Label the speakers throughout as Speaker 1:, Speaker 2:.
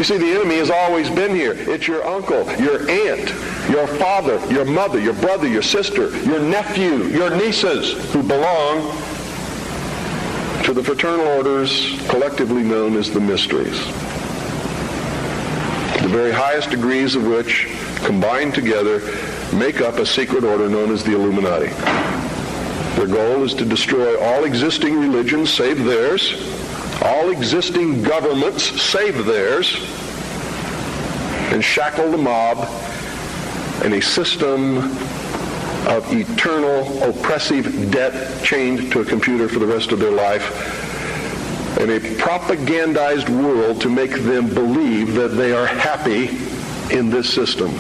Speaker 1: You see, the enemy has always been here. It's your uncle, your aunt, your father, your mother, your brother, your sister, your nephew, your nieces, who belong to the fraternal orders collectively known as the mysteries. The very highest degrees of which, combined together, make up a secret order known as the Illuminati. Their goal is to destroy all existing religions save theirs, all existing governments save theirs, and shackle the mob in a system of eternal oppressive debt chained to a computer for the rest of their life, in a propagandized world to make them believe that they are happy in this system.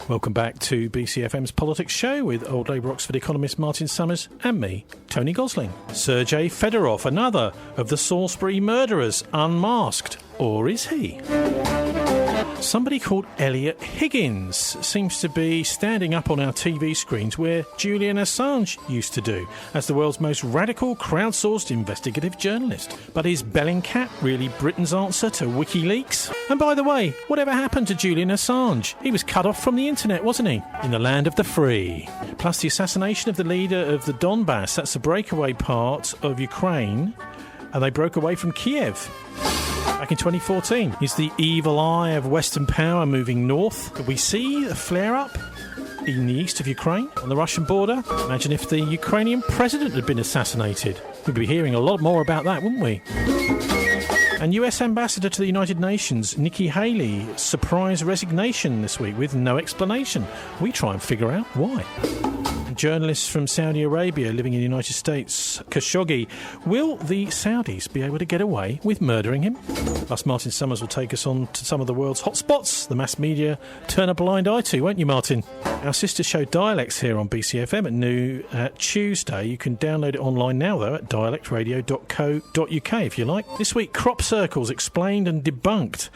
Speaker 2: Welcome back to BCFM's Politics Show with old Labour Oxford economist Martin Summers and me, Tony Gosling. Sergei Fedorov, another of the Salisbury murderers, unmasked. Or is he? Somebody called Eliot Higgins seems to be standing up on our TV screens where Julian Assange used to do, as the world's most radical, crowdsourced investigative journalist. But is Bellingcat really Britain's answer to Wikileaks? And by the way, whatever happened to Julian Assange? He was cut off from the internet, wasn't he? In the land of the free. Plus the assassination of the leader of the Donbass, that's a breakaway part of Ukraine, and they broke away from Kiev back in 2014. Is the evil eye of Western power moving north? Could we see a flare-up in the east of Ukraine on the Russian border? Imagine if the Ukrainian president had been assassinated. We'd be hearing a lot more about that, wouldn't we? And US Ambassador to the United Nations, Nikki Haley, surprise resignation this week with no explanation. We try and figure out why. Journalists from Saudi Arabia living in the United States, Khashoggi. Will the Saudis be able to get away with murdering him? Plus, Martin Summers will take us on to some of the world's hotspots the mass media turn a blind eye to, won't you, Martin? Our sister show Dialects here on BCFM at noon Tuesday. You can download it online now, though, at dialectradio.co.uk if you like. This week, crop circles explained and debunked,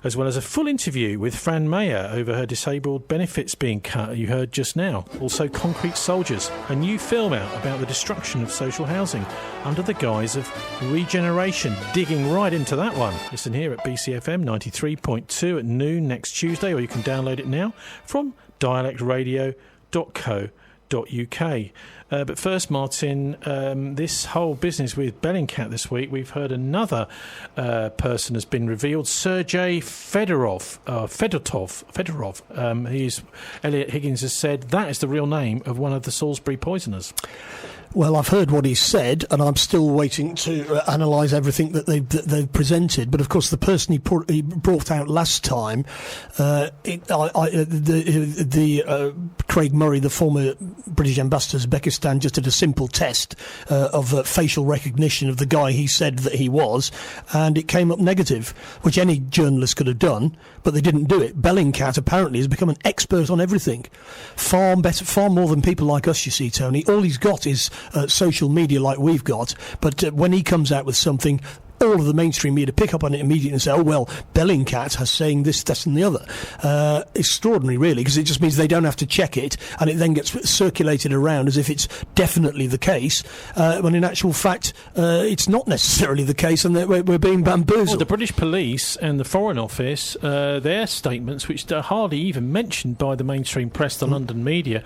Speaker 2: as well as a full interview with Fran Mayer over her disabled benefits being cut, you heard just now. Also, Concrete Soldiers, a new film out about the destruction of social housing under the guise of regeneration. Digging right into that one. Listen here at BCFM 93.2 at noon next Tuesday, or you can download it now from dialectradio.co.uk. But first, Martin, this whole business with Bellingcat this week, we've heard another person has been revealed, Sergei Fedorov. Eliot Higgins has said that is the real name of one of the Salisbury poisoners.
Speaker 3: Well, I've heard what he said, and I'm still waiting to analyse everything that they've presented. But of course, the person he brought out last time, Craig Murray, the former British ambassador to Uzbekistan, just did a simple test of facial recognition of the guy he said that he was, and it came up negative, which any journalist could have done, but they didn't do it. Bellingcat apparently has become an expert on everything, far more than people like us. You see, Tony, all he's got is social media like we've got, but when he comes out with something, all of the mainstream media pick up on it immediately and say, oh, well, Bellingcat has saying this, that and the other. Extraordinary, really, because it just means they don't have to check it, and it then gets circulated around as if it's definitely the case, when in actual fact it's not necessarily the case, and we're being bamboozled.
Speaker 2: Well, the British police and the Foreign Office, their statements, which are hardly even mentioned by the mainstream press, the London media,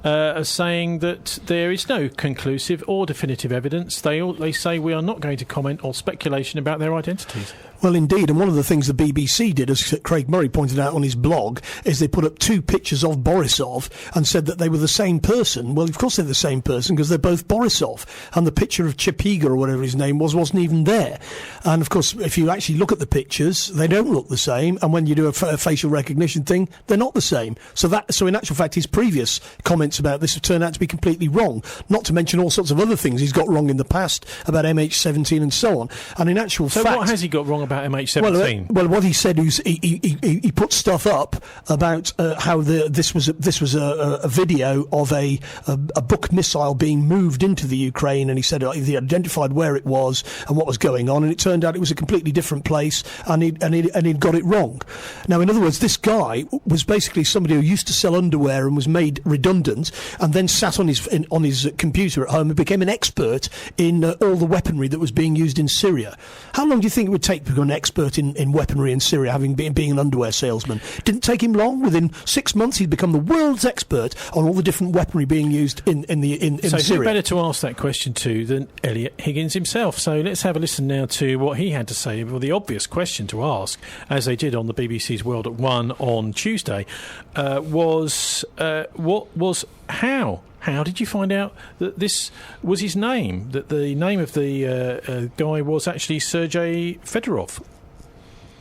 Speaker 2: are saying that there is no conclusive or definitive evidence. They say we are not going to comment or speculate about their identities.
Speaker 3: Well, indeed, and one of the things the BBC did, as Craig Murray pointed out on his blog, is they put up two pictures of Borisov and said that they were the same person. Well, of course they're the same person, because they're both Borisov, and the picture of Chepiga, or whatever his name was, wasn't even there. And of course, if you actually look at the pictures, they don't look the same, and when you do a facial recognition thing, they're not the same. So in actual fact, his previous comments about this have turned out to be completely wrong, not to mention all sorts of other things he's got wrong in the past about MH17 and so on. And in actual fact...
Speaker 2: So what has he got wrong about MH17?
Speaker 3: Well, what he said is he put stuff up about how this was a video of a Buk missile being moved into the Ukraine, and he said he identified where it was and what was going on, and it turned out it was a completely different place, and he'd got it wrong. Now, in other words, this guy was basically somebody who used to sell underwear and was made redundant, and then sat on his computer at home and became an expert in all the weaponry that was being used in Syria. that. How long do you think it would take to become an expert in weaponry in Syria, having being an underwear salesman? Didn't take him long. Within 6 months, he'd become the world's expert on all the different weaponry being used in
Speaker 2: so
Speaker 3: Syria.
Speaker 2: So who better to ask that question to than Eliot Higgins himself? So let's have a listen now to what he had to say. Well, the obvious question to ask, as they did on the BBC's World at 1 on Tuesday, was how? How did you find out that this was his name, that the name of the guy was actually Sergei Fedorov?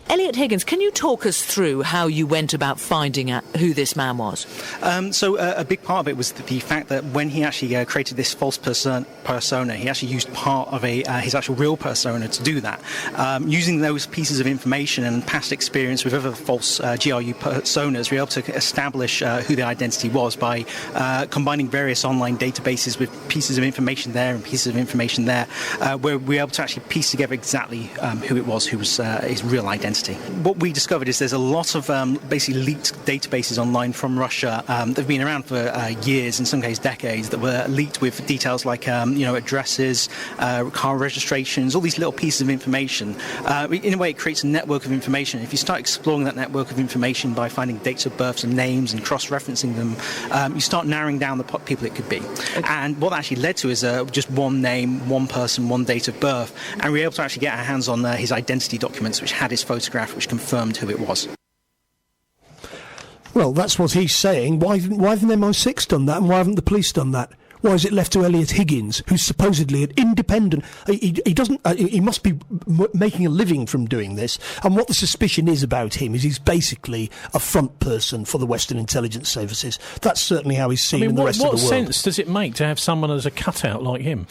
Speaker 4: Eliot Higgins, can you talk us through how you went about finding out who this man was?
Speaker 5: So a big part of it was the fact that when he actually created this false persona, he actually used part of his actual real persona to do that. Using those pieces of information and past experience with other false GRU personas, we were able to establish who the identity was by combining various online databases with pieces of information there and pieces of information there, where we were able to actually piece together exactly who it was, who was his real identity. What we discovered is there's a lot of basically leaked databases online from Russia that have been around for years, in some cases decades, that were leaked with details like addresses, car registrations, all these little pieces of information. In a way, it creates a network of information. If you start exploring that network of information by finding dates of births and names and cross-referencing them, you start narrowing down the people it could be. And what that actually led to is just one name, one person, one date of birth, and we were able to actually get our hands on his identity documents, which had his photograph, which confirmed who it was.
Speaker 3: Well, that's what he's saying. Why haven't MI6 done that, and why haven't the police done that? Why is it left to Eliot Higgins, who's supposedly an independent? He doesn't. He must be making a living from doing this. And what the suspicion is about him is he's basically a front person for the Western intelligence services. That's certainly how he's seen in the rest of the world.
Speaker 2: What sense does it make to have someone as a cutout like him?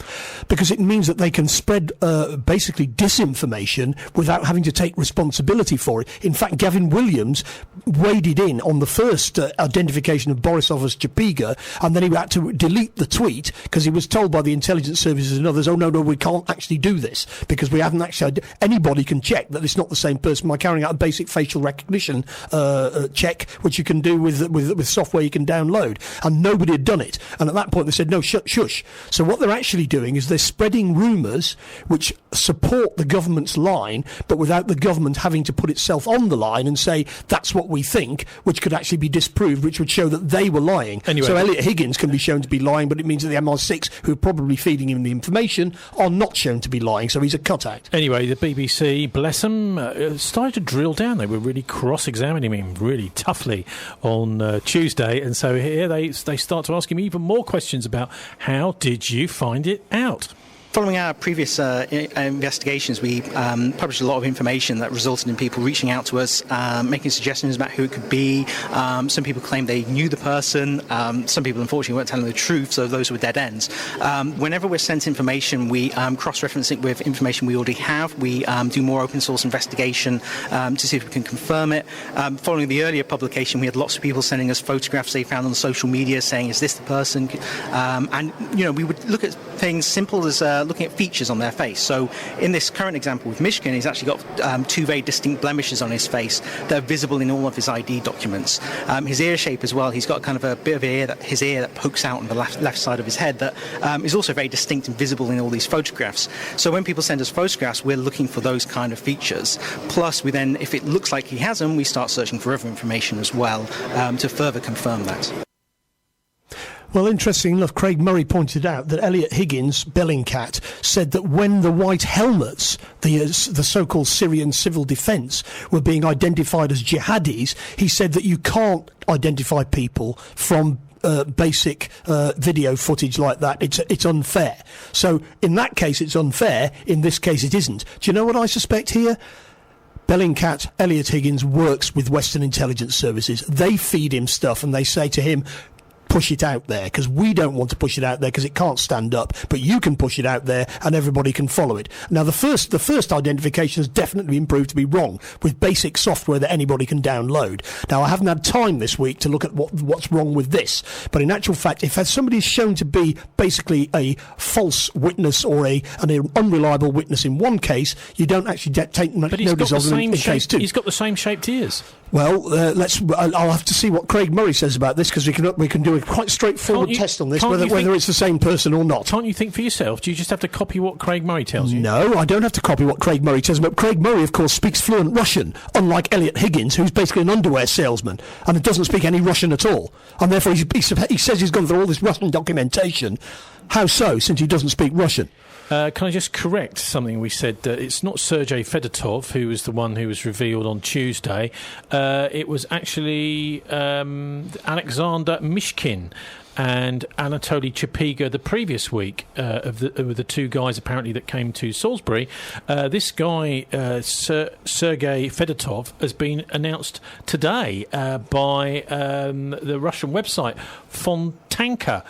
Speaker 3: Because it means that they can spread basically disinformation without having to take responsibility for it. In fact, Gavin Williams waded in on the first identification of Borisov as Chepiga, and then he had to delete the tweet because he was told by the intelligence services and others, oh no, we can't actually do this because we haven't actually. Anybody can check that it's not the same person by carrying out a basic facial recognition check, which you can do with software you can download, and nobody had done it. And at that point they said, no, shush. So what they're actually doing is they're spreading rumours which support the government's line, but without the government having to put itself on the line and say that's what we think, which could actually be disproved, which would show that they were lying.
Speaker 2: Anyway,
Speaker 3: so Eliot Higgins can be shown to be lying, but it means that the MI6, who are probably feeding him the information, are not shown to be lying, so he's a cutout.
Speaker 2: Anyway, the BBC, bless them, started to drill down. They were really cross-examining him really toughly on Tuesday, and so here they start to ask him even more questions about how did you find it out?
Speaker 5: Following our previous investigations, we published a lot of information that resulted in people reaching out to us, making suggestions about who it could be. Some people claimed they knew the person. Some people, unfortunately, weren't telling the truth, so those were dead ends. Whenever we're sent information, we cross-reference it with information we already have. We do more open-source investigation to see if we can confirm it. Following the earlier publication, we had lots of people sending us photographs they found on social media saying, is this the person? And we would look at things simple as looking at features on their face. So in this current example with Mishkin, he's actually got two very distinct blemishes on his face that are visible in all of his ID documents. His ear shape as well, he's got kind of a bit of his ear that pokes out on the left side of his head that is also very distinct and visible in all these photographs. So when people send us photographs, we're looking for those kind of features. Plus, we then, if it looks like he has them, we start searching for other information as well to further confirm that.
Speaker 3: Well, interesting enough, Craig Murray pointed out that Eliot Higgins, Bellingcat, said that when the white helmets, the so-called Syrian civil defence, were being identified as jihadis, he said that you can't identify people from basic video footage like that. It's unfair. So in that case it's unfair, in this case it isn't. Do you know what I suspect here? Bellingcat, Eliot Higgins, works with Western intelligence services. They feed him stuff and they say to him, push it out there, because we don't want to push it out there because it can't stand up, but you can push it out there and everybody can follow it. Now the first identification has definitely been proved to be wrong with basic software that anybody can download. Now I haven't had time this week to look at what's wrong with this, but in actual fact, if somebody is shown to be basically a false witness or an unreliable witness in one case, you don't actually take notice of them in case two.
Speaker 2: He's got the same shaped ears.
Speaker 3: Well, I'll have to see what Craig Murray says about this, because we can do a quite straightforward test on this, whether it's the same person or not.
Speaker 2: Can't you think for yourself? Do you just have to copy what Craig Murray tells you?
Speaker 3: No, I don't have to copy what Craig Murray tells me. But Craig Murray, of course, speaks fluent Russian, unlike Eliot Higgins, who's basically an underwear salesman and doesn't speak any Russian at all. And therefore, he says he's gone through all this Russian documentation. How so, since he doesn't speak Russian?
Speaker 2: Can I just correct something we said? It's not Sergei Fedotov who was the one who was revealed on Tuesday. It was actually Alexander Mishkin and Anatoly Chepiga the previous week, of the two guys apparently that came to Salisbury. This guy, Sergei Fedotov, has been announced today by the Russian website Fontanka.ru.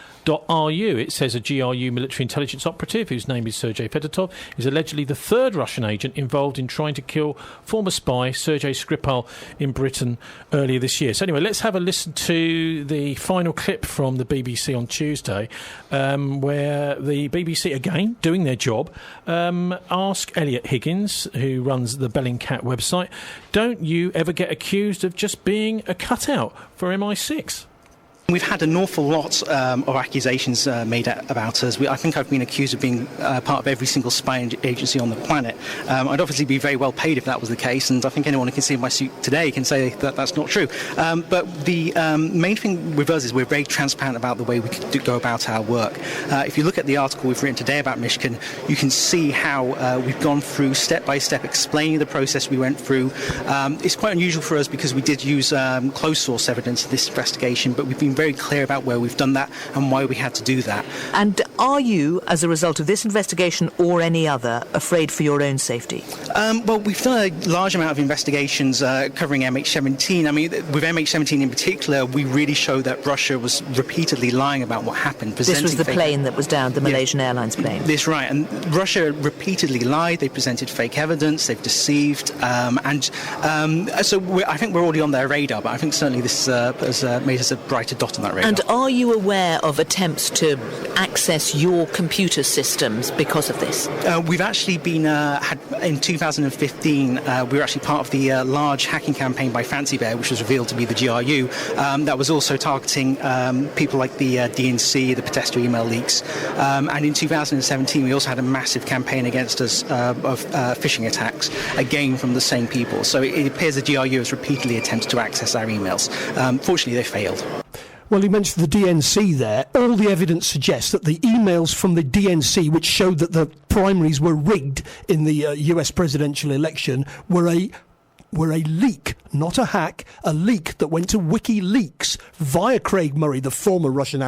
Speaker 2: It says a GRU military intelligence operative whose name is Sergei Fedotov is allegedly the third Russian agent involved in trying to kill former spy Sergei Skripal in Britain earlier this year. So anyway, let's have a listen to the final clip from the BBC on Tuesday, where the BBC, again, doing their job, ask Eliot Higgins, who runs the Bellingcat website, don't you ever get accused of just being a cutout for MI6?
Speaker 5: We've had an awful lot of accusations made about us. I think I've been accused of being part of every single spy agency on the planet. I'd obviously be very well paid if that was the case, and I think anyone who can see my suit today can say that that's not true. But the main thing with us is we're very transparent about the way we go about our work. If you look at the article we've written today about Mishkin, you can see how we've gone through step by step explaining the process we went through. It's quite unusual for us because we did use closed source evidence in this investigation, but we've been very clear about where we've done that and why we had to do that.
Speaker 4: And are you, as a result of this investigation or any other, afraid for your own safety?
Speaker 5: Well, we've done a large amount of investigations covering MH17. I mean, with MH17 in particular, we really showed that Russia was repeatandly lying about what happened.
Speaker 4: This was the plane that was down, the Malaysian Airlines plane.
Speaker 5: That's right. And Russia repeatedly lied. They presented fake evidence. They've deceived. So I think we're already on their radar, but I think certainly this has made us a brighter dot on that radar.
Speaker 4: And are you aware of attempts to access your computer systems because of this?
Speaker 5: We've actually been, in 2015, we were actually part of the large hacking campaign by Fancy Bear, which was revealed to be the GRU, that was also targeting people like the DNC, the Podesta email leaks. And in 2017, we also had a massive campaign against us of phishing attacks, again from the same people. So it appears the GRU has repeatedly attempted to access our emails. Fortunately, they failed.
Speaker 3: Well, you mentioned the DNC there. All the evidence suggests that the emails from the DNC, which showed that the primaries were rigged in the US presidential election, were a leak, not a hack, a leak that went to Wikileaks via Craig Murray, the former Russian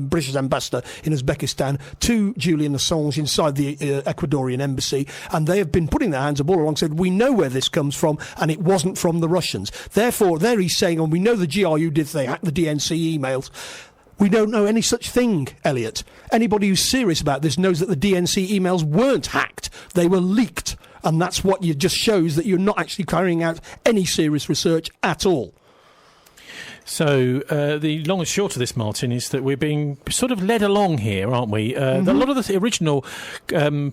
Speaker 3: British ambassador in Uzbekistan, to Julian Assange inside the Ecuadorian embassy. And they have been putting their hands up all along, said, we know where this comes from, and it wasn't from the Russians. Therefore, there he's saying, we know the GRU did, they hacked the DNC emails. We don't know any such thing, Eliot. Anybody who's serious about this knows that the DNC emails weren't hacked. They were leaked. And that's what you just shows that you're not actually carrying out any serious research at all.
Speaker 2: So the long and short of this, Martin, is that we're being sort of led along here, aren't we? A lot of the original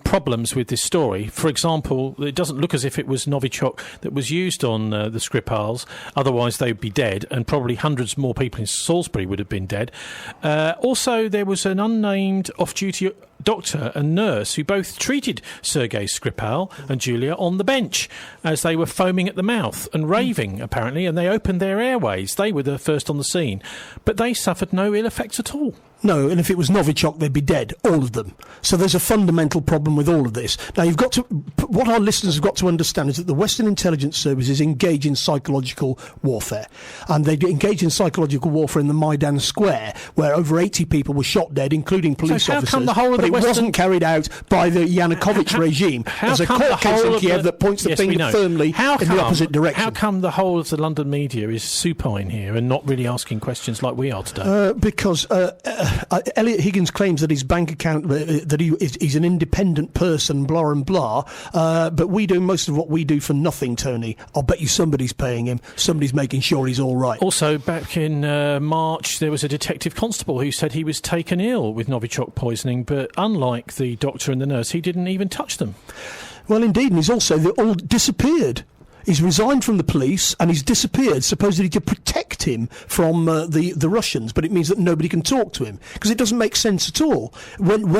Speaker 2: problems with this story, for example, it doesn't look as if it was Novichok that was used on the Skripals, otherwise they'd be dead, and probably hundreds more people in Salisbury would have been dead. Also, there was an unnamed off-duty doctor and nurse who both treated Sergei Skripal and Julia on the bench as they were foaming at the mouth and raving, apparently, and they opened their airways. They were the first on the scene, but they suffered no ill effects at all.
Speaker 3: No, and if it was Novichok, they'd be dead, all of them. So there's a fundamental problem with all of this. Now, what our listeners have got to understand is that the Western intelligence services engage in psychological warfare. And they engage in psychological warfare in the Maidan Square, where over 80 people were shot dead, including police officers.
Speaker 2: Come the whole of
Speaker 3: but it wasn't carried out by the Yanukovych regime. There's a court case in Kiev that points the finger firmly in the opposite direction.
Speaker 2: How come the whole of the London media is supine here and not really asking questions like we are today?
Speaker 3: Because Eliot Higgins claims that his bank account, that he's an independent person, blah and blah, but we do most of what we do for nothing, Tony. I'll bet you somebody's paying him, somebody's making sure he's all right.
Speaker 2: Also, back in March, there was a detective constable who said he was taken ill with Novichok poisoning, but unlike the doctor and the nurse, he didn't even touch them.
Speaker 3: Well, indeed, and he's also all disappeared. He's resigned from the police and he's disappeared, supposedly to protect him from the Russians. But it means that nobody can talk to him because it doesn't make sense at all. When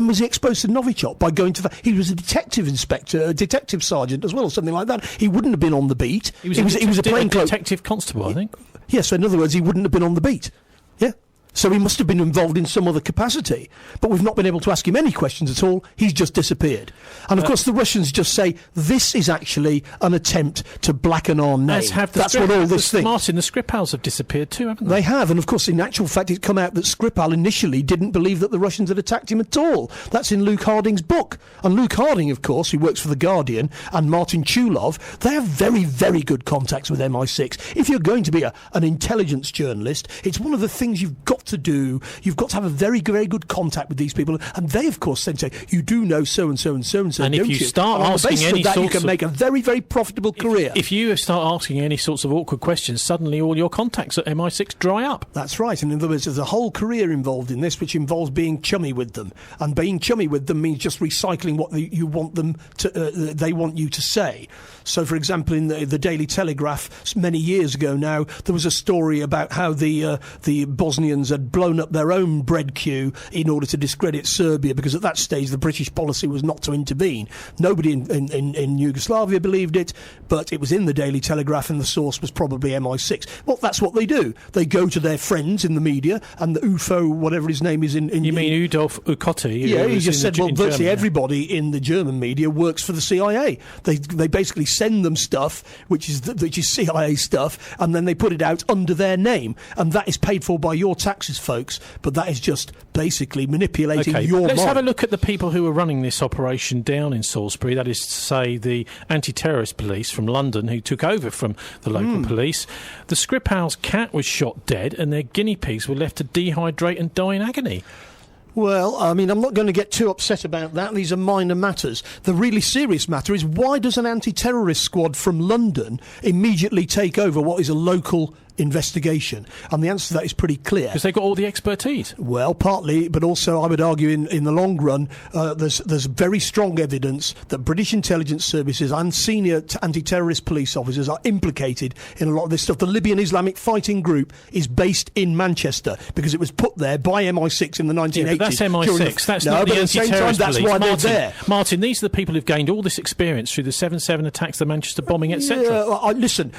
Speaker 3: was he exposed to Novichok? By going to he was a detective inspector, a detective sergeant as well, or something like that. He wouldn't have been on the beat.
Speaker 2: He was a detective constable, I think.
Speaker 3: Yes, so in other words, he wouldn't have been on the beat. Yeah. So he must have been involved in some other capacity. But we've not been able to ask him any questions at all. He's just disappeared. And of course the Russians just say, this is actually an attempt to blacken our name. That's what all this thing.
Speaker 2: Martin, the Skripals have disappeared too, haven't they?
Speaker 3: They have, and of course in actual fact it's come out that Skripal initially didn't believe that the Russians had attacked him at all. That's in Luke Harding's book. And Luke Harding, of course, who works for The Guardian, and Martin Chulov, they have very, very good contacts with MI6. If you're going to be an intelligence journalist, it's one of the things you've got to do. You've got to have a very, very good contact with these people, and they, of course, then say, you do know so and so and so and so.
Speaker 2: And if you start asking any sorts
Speaker 3: you can make a very, very profitable career.
Speaker 2: If you start asking any sorts of awkward questions, suddenly all your contacts at MI6 dry up.
Speaker 3: That's right. And in other words, there's a whole career involved in this, which involves being chummy with them, and being chummy with them means just recycling what you want them to. They want you to say. So, for example, in the Daily Telegraph many years ago now, there was a story about how the Bosnians had blown up their own bread queue in order to discredit Serbia, because at that stage the British policy was not to intervene. Nobody in Yugoslavia believed it, but it was in the Daily Telegraph and the source was probably MI6. Well, that's what they do. They go to their friends in the media, and the UFO, whatever his name is in
Speaker 2: You mean Udolf Ukotti?
Speaker 3: Yeah, he just said, well, virtually everybody in the German media works for the CIA. They basically send them stuff, which is CIA stuff, and then they put it out under their name, and that is paid for by your taxes, folks, but that is just basically manipulating your mind.
Speaker 2: Let's have a look at the people who were running this operation down in Salisbury, that is to say the anti-terrorist police from London who took over from the local police. The Skripal's cat was shot dead and their guinea pigs were left to dehydrate and die in agony.
Speaker 3: Well, I mean, I'm not going to get too upset about that. These are minor matters. The really serious matter is, why does an anti-terrorist squad from London immediately take over what is a local investigation? And the answer to that is pretty clear.
Speaker 2: Because they've got all the expertise.
Speaker 3: Well, partly, but also I would argue in the long run, there's very strong evidence that British intelligence services and senior anti-terrorist police officers are implicated in a lot of this stuff. The Libyan Islamic Fighting Group is based in Manchester because it was put there by MI6 in the 1980s.
Speaker 2: Yeah, but that's MI6. That's not the anti-terrorist police.
Speaker 3: That's why they're there.
Speaker 2: Martin, these are the people who've gained all this experience through the 7/7 attacks, the Manchester bombing, etc.
Speaker 3: Yeah, listen,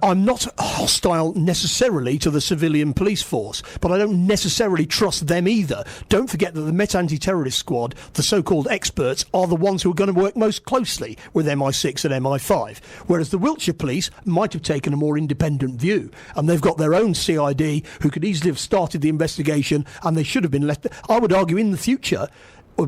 Speaker 3: I'm not hostile necessarily to the civilian police force, but I don't necessarily trust them either. Don't forget that the Met Anti-Terrorist Squad, the so-called experts, are the ones who are going to work most closely with MI6 and MI5, whereas the Wiltshire police might have taken a more independent view, and they've got their own CID who could easily have started the investigation, and they should have been left. I would argue in the future,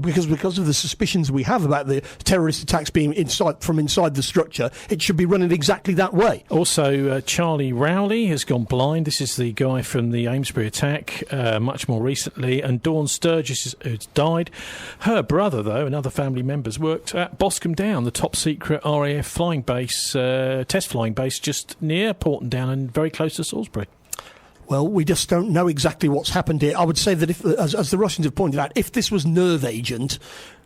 Speaker 3: because of the suspicions we have about the terrorist attacks being from inside the structure, it should be running exactly that way.
Speaker 2: Also, Charlie Rowley has gone blind. This is the guy from the Amesbury attack, much more recently. And Dawn Sturgis has died. Her brother, though, and other family members worked at Boscombe Down, the top-secret RAF flying base, test flying base just near Porton Down and very close to Salisbury.
Speaker 3: Well, we just don't know exactly what's happened here. I would say that if, as the Russians have pointed out, if this was nerve agent,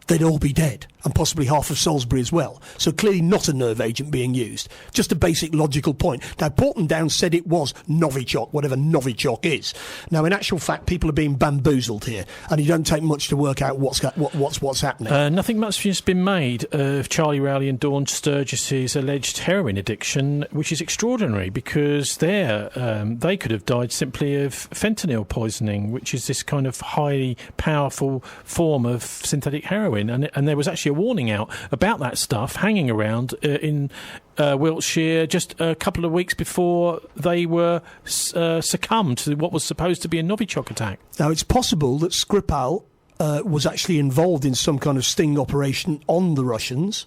Speaker 3: they'd all be dead, and possibly half of Salisbury as well. So clearly not a nerve agent being used. Just a basic logical point. Now, Porton Down said it was Novichok, whatever Novichok is. Now, in actual fact, people are being bamboozled here, and you don't take much to work out what's happening.
Speaker 2: Nothing much has been made of Charlie Rowley and Dawn Sturgis's alleged heroin addiction, which is extraordinary because they could have died simply of fentanyl poisoning, which is this kind of highly powerful form of synthetic heroin. And there was actually a warning out about that stuff hanging around in Wiltshire just a couple of weeks before they were succumbed to what was supposed to be a Novichok attack.
Speaker 3: Now, it's possible that Skripal was actually involved in some kind of sting operation on the Russians.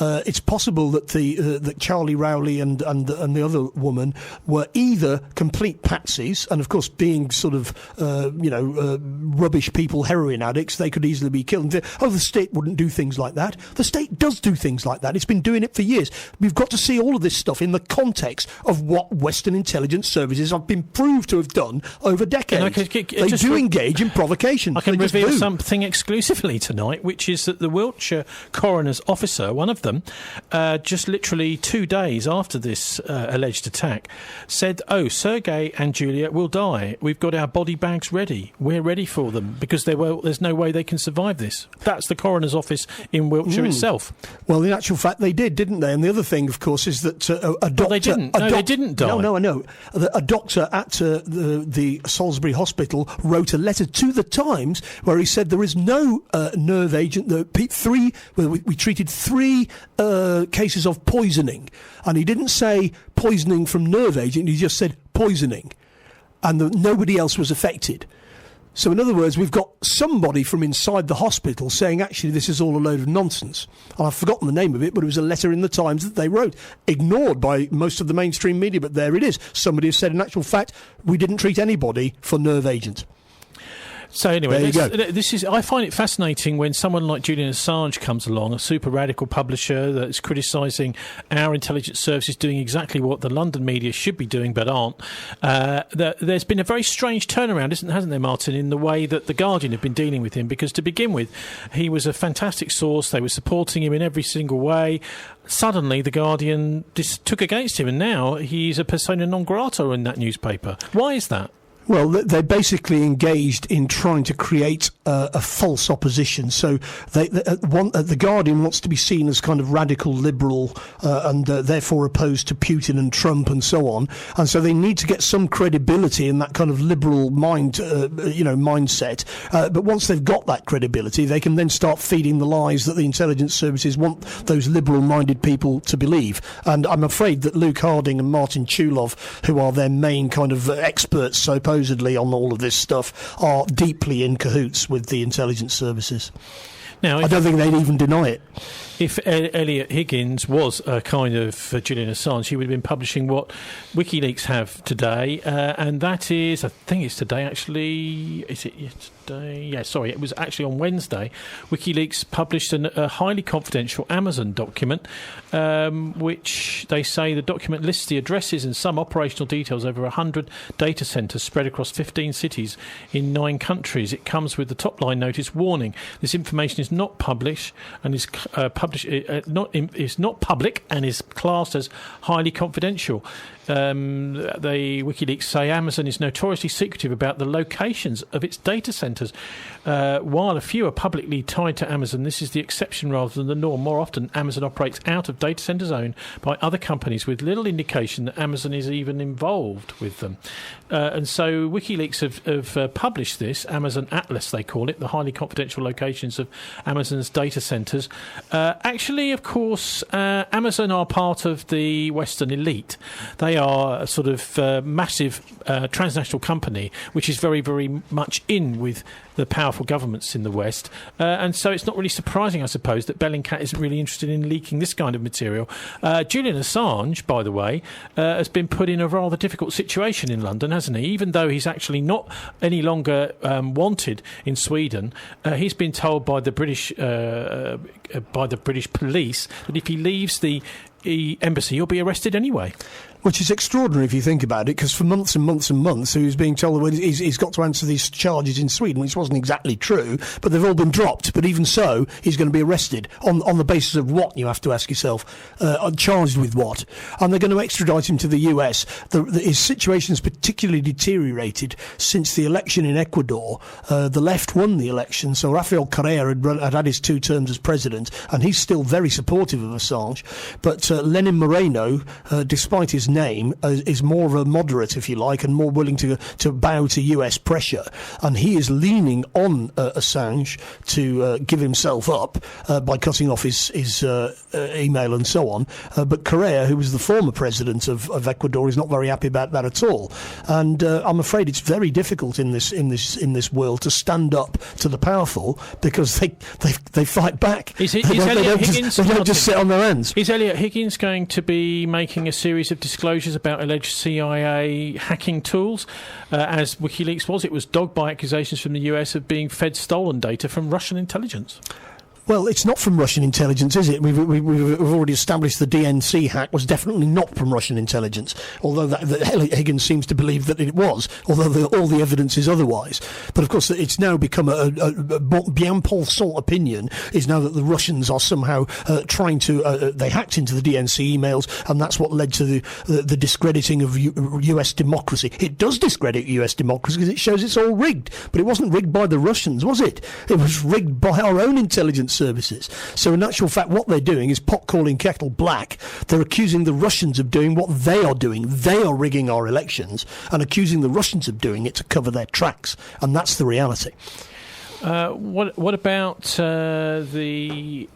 Speaker 3: It's possible that that Charlie Rowley and the other woman were either complete patsies, and of course, being sort of rubbish people, heroin addicts, they could easily be killed. The state wouldn't do things like that. The state does do things like that. It's been doing it for years. We've got to see all of this stuff in the context of what Western intelligence services have been proved to have done over decades. They do engage in provocation.
Speaker 2: I can reveal something exclusively tonight, which is that the Wiltshire coroner's officer, one of them, just literally 2 days after this alleged attack, said, Sergei and Julia will die. We've got our body bags ready. We're ready for them because there's no way they can survive this. That's the coroner's office in Wiltshire itself.
Speaker 3: Well, in actual fact, they didn't they? And the other thing, of course, is that a doctor...
Speaker 2: they didn't. They didn't die.
Speaker 3: No, I know. A doctor at the Salisbury Hospital wrote a letter to the Times where he said there is no nerve agent. We treated 3 cases of poisoning. And he didn't say poisoning from nerve agent, he just said poisoning. And nobody else was affected. So in other words, we've got somebody from inside the hospital saying, actually, this is all a load of nonsense. And I've forgotten the name of it, but it was a letter in the Times that they wrote, ignored by most of the mainstream media, but there it is. Somebody has said, in actual fact, we didn't treat anybody for nerve agent.
Speaker 2: So anyway,
Speaker 3: this
Speaker 2: is. I find it fascinating when someone like Julian Assange comes along, a super radical publisher that's criticising our intelligence services doing exactly what the London media should be doing but aren't. There's been a very strange turnaround, hasn't there, Martin, in the way that The Guardian have been dealing with him, because to begin with, he was a fantastic source. They were supporting him in every single way. Suddenly, The Guardian took against him, and now he's a persona non grata in that newspaper. Why is that?
Speaker 3: Well, they basically engaged in trying to create a false opposition. So the Guardian wants to be seen as kind of radical liberal and therefore opposed to Putin and Trump and so on. And so they need to get some credibility in that kind of liberal mindset. But once they've got that credibility, they can then start feeding the lies that the intelligence services want those liberal-minded people to believe. And I'm afraid that Luke Harding and Martin Chulov, who are their main kind of experts, supposedly on all of this stuff, are deeply in cahoots with the intelligence services. Now, I don't think they'd even deny it.
Speaker 2: If Eliot Higgins was a kind of Julian Assange, he would have been publishing what Wikileaks have today, and that is, I think it's today actually, is it yesterday? Yeah, sorry, it was actually on Wednesday. Wikileaks published a highly confidential Amazon document, which they say the document lists the addresses and some operational details over 100 data centres spread across 15 cities in 9 countries. It comes with the top-line notice warning. This information is not published and is is not public and is classed as highly confidential. The Wikileaks say Amazon is notoriously secretive about the locations of its data centres. While a few are publicly tied to Amazon, this is the exception rather than the norm. More often, Amazon operates out of data centres owned by other companies with little indication that Amazon is even involved with them. And so Wikileaks have published this, Amazon Atlas they call it, the highly confidential locations of Amazon's data centres. Actually, of course, Amazon are part of the Western elite. They are a sort of massive transnational company which is very, very much in with the powerful governments in the West. And so it's not really surprising, I suppose, that Bellingcat isn't really interested in leaking this kind of material. Julian Assange, by the way, has been put in a rather difficult situation in London, hasn't he? Even though he's actually not any longer wanted in Sweden, he's been told by the British police that if he leaves the embassy, he'll be arrested anyway.
Speaker 3: Which is extraordinary if you think about it, because for months and months and months he was being told that he's got to answer these charges in Sweden, which wasn't exactly true, but they've all been dropped. But even so, he's going to be arrested on the basis of what, you have to ask yourself, charged with what? And they're going to extradite him to the US. His situation has particularly deteriorated since the election in Ecuador. The left won the election, so Rafael Correa had his 2 terms as president, and he's still very supportive of Assange. But Lenin Moreno, despite his name, is more of a moderate, if you like, and more willing to bow to US pressure, and he is leaning on Assange to give himself up by cutting off his email and so on. But Correa, who was the former president of Ecuador, is not very happy about that at all. And I'm afraid it's very difficult in this world to stand up to the powerful, because they fight back.
Speaker 2: They don't
Speaker 3: just sit on their hands.
Speaker 2: Is Eliot Higgins going to be making a series of disclosures about alleged CIA hacking tools, as WikiLeaks was? It was dogged by accusations from the US of being fed stolen data from Russian intelligence.
Speaker 3: Well, it's not from Russian intelligence, is it? We've already established the DNC hack was definitely not from Russian intelligence, although that Eliot Higgins seems to believe that it was, although all the evidence is otherwise. But of course, it's now become a bien pensant opinion, is now that the Russians are somehow trying to, they hacked into the DNC emails, and that's what led to the discrediting of US democracy. It does discredit US democracy because it shows it's all rigged, but it wasn't rigged by the Russians, was it? It was rigged by our own intelligence services. So in actual fact, what they're doing is pot calling kettle black. They're accusing the Russians of doing what they are doing. They are rigging our elections and accusing the Russians of doing it to cover their tracks. And that's the reality.
Speaker 2: What about the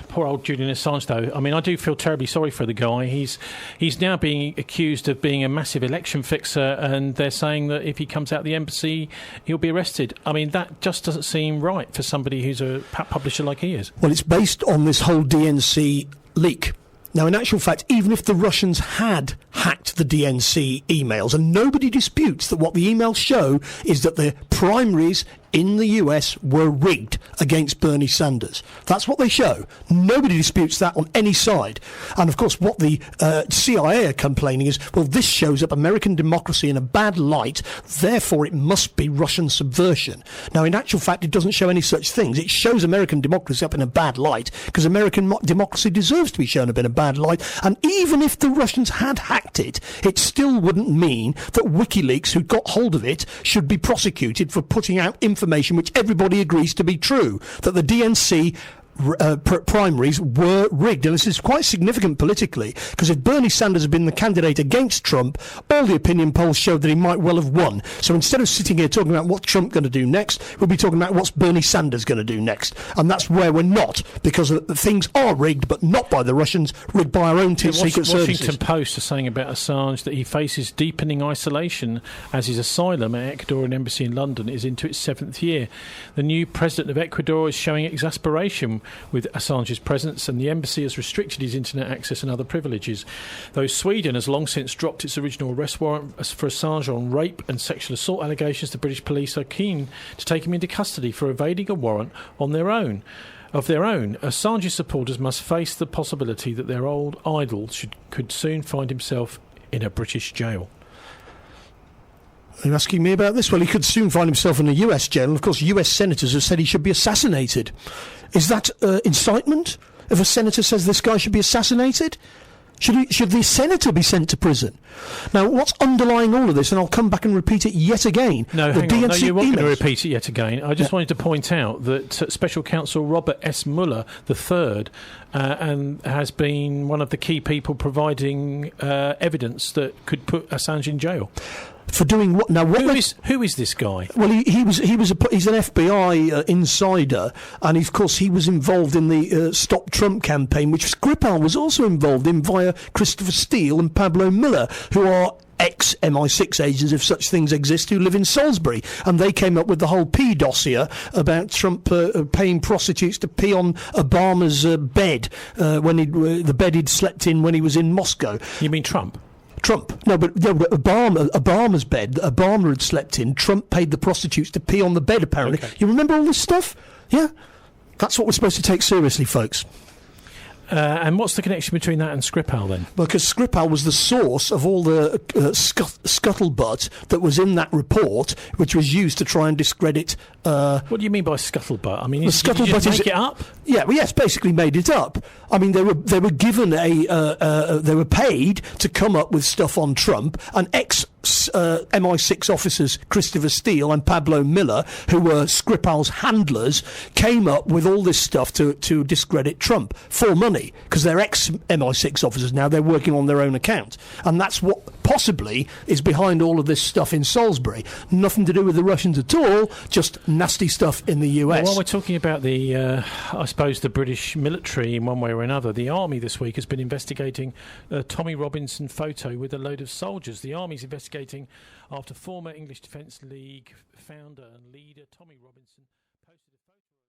Speaker 2: poor old Julian Assange, though? I mean, I do feel terribly sorry for the guy. He's now being accused of being a massive election fixer, and they're saying that if he comes out of the embassy, he'll be arrested. I mean, that just doesn't seem right for somebody who's a publisher like he is.
Speaker 3: Well, it's based on this whole DNC leak. Now, in actual fact, even if the Russians had hacked the DNC emails, and nobody disputes that what the emails show is that the primaries in the US were rigged against Bernie Sanders. That's what they show. Nobody disputes that on any side. And of course, what the CIA are complaining is, well, this shows up American democracy in a bad light, therefore it must be Russian subversion. Now, in actual fact, it doesn't show any such things. It shows American democracy up in a bad light because American democracy deserves to be shown up in a bad light. And even if the Russians had hacked it, it still wouldn't mean that Wikileaks, who got hold of it, should be prosecuted for putting out information which everybody agrees to be true, that the DNC primaries were rigged. And this is quite significant politically, because if Bernie Sanders had been the candidate against Trump, all the opinion polls showed that he might well have won. So instead of sitting here talking about what Trump's going to do next, we'll be talking about what's Bernie Sanders going to do next. And that's where we're not, because things are rigged, but not by the Russians, rigged by our own secret services.
Speaker 2: Washington Post are saying about Assange that he faces deepening isolation as his asylum at Ecuadorian embassy in London is into its 7th year. The new president of Ecuador is showing exasperation with Assange's presence, and the embassy has restricted his internet access and other privileges. Though Sweden has long since dropped its original arrest warrant for Assange on rape and sexual assault allegations, the British police are keen to take him into custody for evading a warrant on their own. Of their own, Assange's supporters must face the possibility that their old idol could soon find himself in a British jail.
Speaker 3: Are you asking me about this? Well, he could soon find himself in a US jail, and of course US senators have said he should be assassinated. Is that incitement? If a senator says this guy should be assassinated? Should the senator be sent to prison? Now, what's underlying all of this, and I'll come back and repeat it yet again.
Speaker 2: No, hang on. No, you weren't going to repeat it yet again. I just wanted to point out that Special Counsel Robert S. Mueller III and has been one of the key people providing evidence that could put Assange in jail.
Speaker 3: For doing what? Now,
Speaker 2: who is this guy?
Speaker 3: Well, he's an FBI insider, and of course he was involved in the Stop Trump campaign, which Skripal was also involved in via Christopher Steele and Pablo Miller, who are ex-MI6 agents, if such things exist, who live in Salisbury. And they came up with the whole pee dossier about Trump paying prostitutes to pee on Obama's bed, the bed he'd slept in when he was in Moscow.
Speaker 2: You mean Trump?
Speaker 3: No, but Obama's bed that Obama had slept in, Trump paid the prostitutes to pee on the bed, apparently. Okay. You remember all this stuff? Yeah? That's what we're supposed to take seriously, folks.
Speaker 2: And what's the connection between that and Skripal, then?
Speaker 3: Because Skripal was the source of all the scuttlebutt that was in that report, which was used to try and discredit...
Speaker 2: what do you mean by scuttlebutt? I mean, did you just make it up?
Speaker 3: Yeah, well, yes, basically made it up. I mean, they were given they were paid to come up with stuff on Trump, and MI6 officers Christopher Steele and Pablo Miller, who were Skripal's handlers, came up with all this stuff to discredit Trump for money, because they're ex-MI6 officers now. They're working on their own account, and that's what possibly is behind all of this stuff in Salisbury. Nothing to do with the Russians at all, just nasty stuff in the US.
Speaker 2: Well, while we're talking about the I suppose the British military in one way or another, the Army this week has been investigating a Tommy Robinson photo with a load of soldiers. The Army's investigating after former English Defence League founder and leader Tommy Robinson posted a photo.